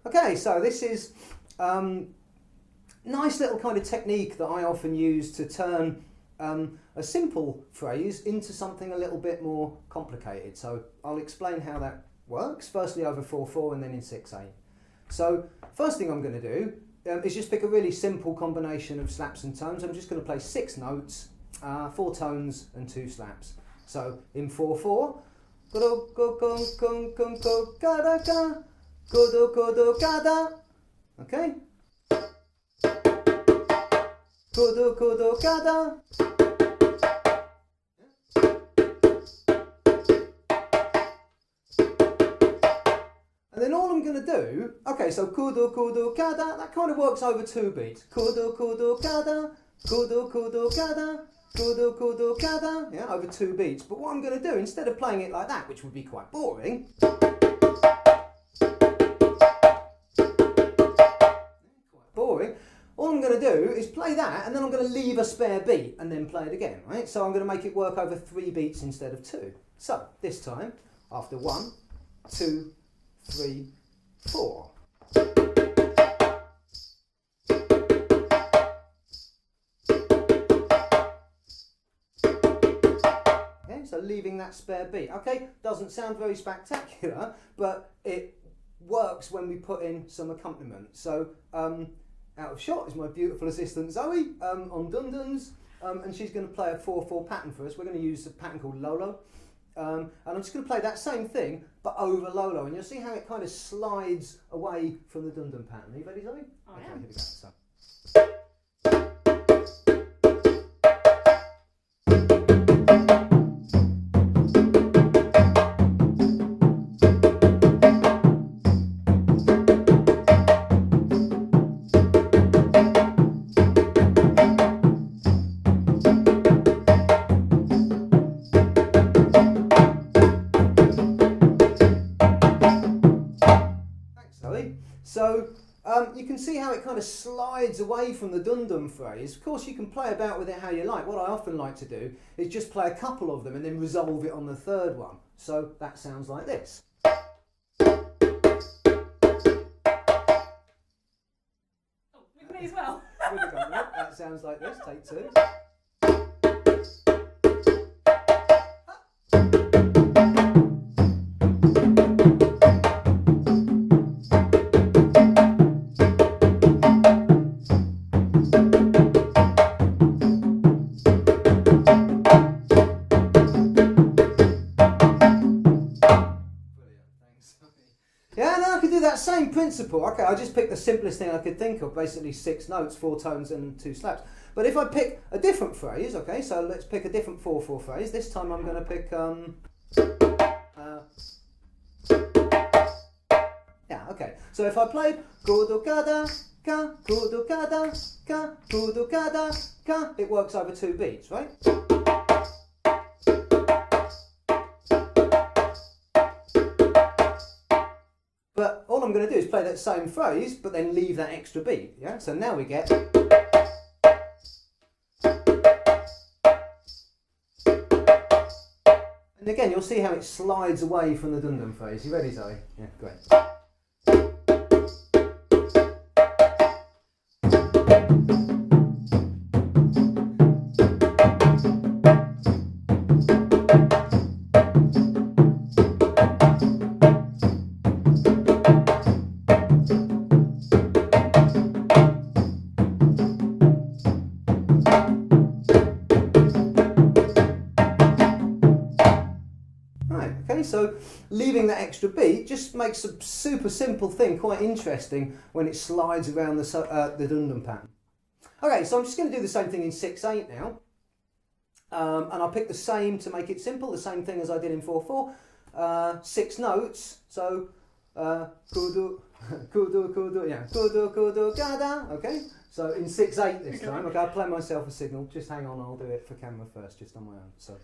Okay, so this is nice little kind of technique that I often use to turn a simple phrase into something a little bit more complicated. So I'll explain how that works, firstly over 4/4 and then in 6/8. So first thing I'm going to do is just pick a really simple combination of slaps and tones. I'm just going to play 6 notes, 4 tones and 2 slaps. So in 4/4, okay? And then all I'm going to do, okay, so kudo kudo kada, that kind of works over 2 beats. Kudo kudo kada, kudo kudo kada, kudo kudo kada, yeah, over 2 beats. But what I'm going to do, instead of playing it like that, which would be quite boring, all I'm going to do is play that, and then I'm going to leave a spare beat and then play it again, right? So I'm going to make it work over 3 beats instead of 2. So this time, after 1, 2, 3, 4. Okay, so leaving that spare beat. Okay, doesn't sound very spectacular, but it works when we put in some accompaniment. So out of shot is my beautiful assistant Zoe on dun-duns, and she's going to play a 4/4 pattern for us. We're going to use a pattern called Lolo, and I'm just going to play that same thing but over Lolo, and you'll see how it kind of slides away from the dun-dun pattern. Are you ready, Zoe? Okay, here we go. So. So you can see how it kind of slides away from the dun-dun phrase. Of course, you can play about with it how you like. What I often like to do is just play a couple of them and then resolve it on the third one. So that sounds like this. Oh, with me as well. That sounds like this. Take 2. Yeah, no, I could do that same principle. Okay, I just picked the simplest thing I could think of, basically 6 notes, 4 tones and 2 slaps. But if I pick a different phrase, okay, so let's pick a different 4/4 phrase. This time I'm going to pick, yeah, okay. So if I played kudo kada, ka, kudo kada, ka, kudo kada, ka, it works over 2 beats, right? But all I'm going to do is play that same phrase, but then leave that extra beat. Yeah. So now we get. And again, you'll see how it slides away from the dun-dun phrase. You ready, Zoe? Yeah, great. So leaving that extra beat just makes a super simple thing quite interesting when it slides around the dun-dun pattern. Okay, so I'm just going to do the same thing in 6/8 now, and I'll pick the same to make it simple, the same thing as I did in 4/4. 6 notes, so kudu, kudu, kudu, yeah, kudu, kudu, gada. Okay, so in 6/8 this time. Okay, I'll play myself a signal. Just hang on, I'll do it for camera first, just on my own. So.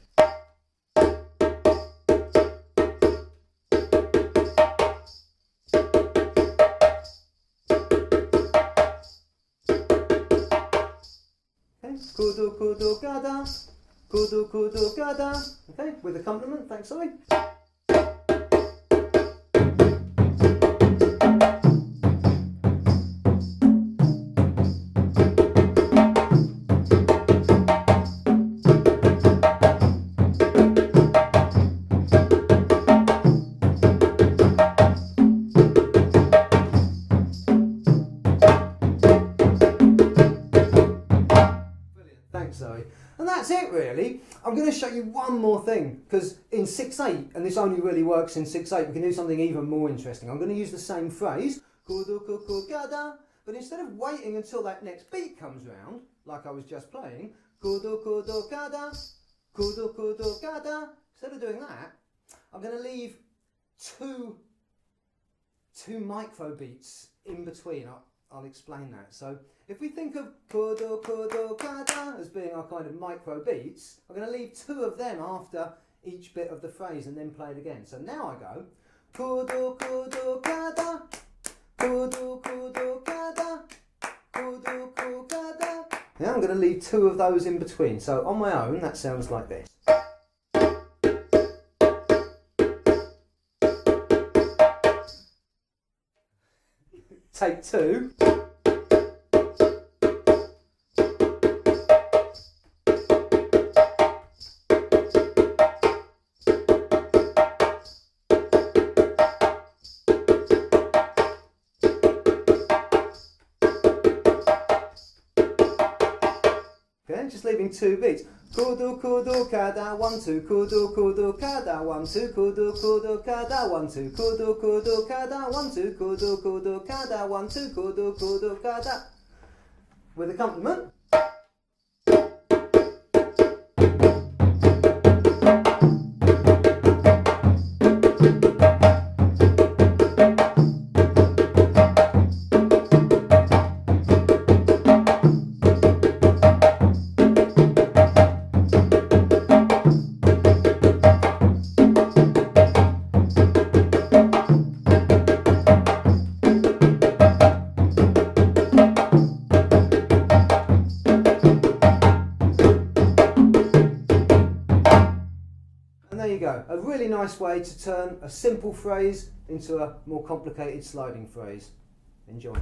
Kudu kudu gada, kudu kudu gada. Okay, with accompaniment. Thanks, Zoe. I'm going to show you one more thing, because in 6/8, and this only really works in 6/8, we can do something even more interesting. I'm going to use the same phrase, kudu-kuku-kada, but instead of waiting until that next beat comes round, like I was just playing, kudu-kudu-kada, kudu-kudu-kada, instead of doing that, I'm going to leave two micro beats in between. I'll explain that. So if we think of kudu kudu kada as being our kind of micro beats, I'm going to leave two of them after each bit of the phrase and then play it again. So now I go kudu kudu kada, kudu kudu kada, kudu kudu kada. Now I'm going to leave two of those in between. So on my own, that sounds like this. Take two. Okay, just leaving two beats. Kudu kudu kada 1 2 kudu kudu kada 1 2 kudu kudu kada 1 2 kudu kudu kada 1 2 kudu kudu kada 1 2 kudu kudu kada. With accompaniment. And there you go, a really nice way to turn a simple phrase into a more complicated sliding phrase. Enjoy.